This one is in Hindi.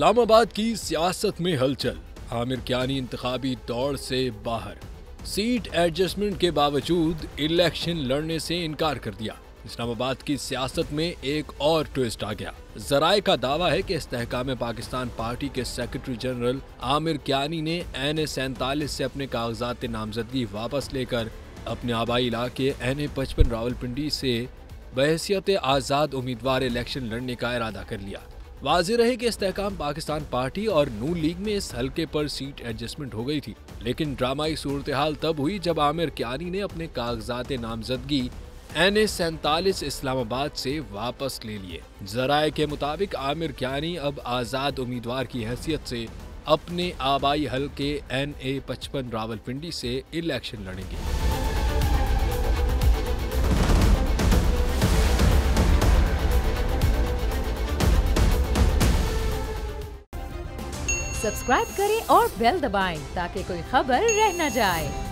इस्लामाबाद की सियासत में हलचल। आमिर कियानी इंतखाबी दौड़ से बाहर। सीट एडजस्टमेंट के बावजूद इलेक्शन लड़ने से इनकार कर दिया। इस्लामाबाद की सियासत में एक और ट्विस्ट आ गया। जराए का दावा है कि इस्तेहकाम पाकिस्तान पार्टी के सेक्रेटरी जनरल आमिर कियानी ने NA-47 से अपने कागजात नामजदगी वापस लेकर अपने आबाई इलाके NA-55 रावलपिंडी से बहैसियत आज़ाद उम्मीदवार इलेक्शन लड़ने का इरादा कर लिया। वाज़ेह रहे कि इस्तेहकाम पाकिस्तान पार्टी और नून लीग में इस हलके पर सीट एडजस्टमेंट हो गई थी, लेकिन ड्रामाई सूरत हाल तब हुई जब आमिर कियानी ने अपने कागजात नामजदगी NA-47 इस्लामाबाद से वापस ले लिए। जराए के मुताबिक आमिर कियानी अब आज़ाद उम्मीदवार की हैसियत से अपने आबाई हलके NA-55 रावलपिंडी से इलेक्शन लड़ेंगे। सब्सक्राइब करें और बेल दबाएं ताकि कोई खबर रह न जाए।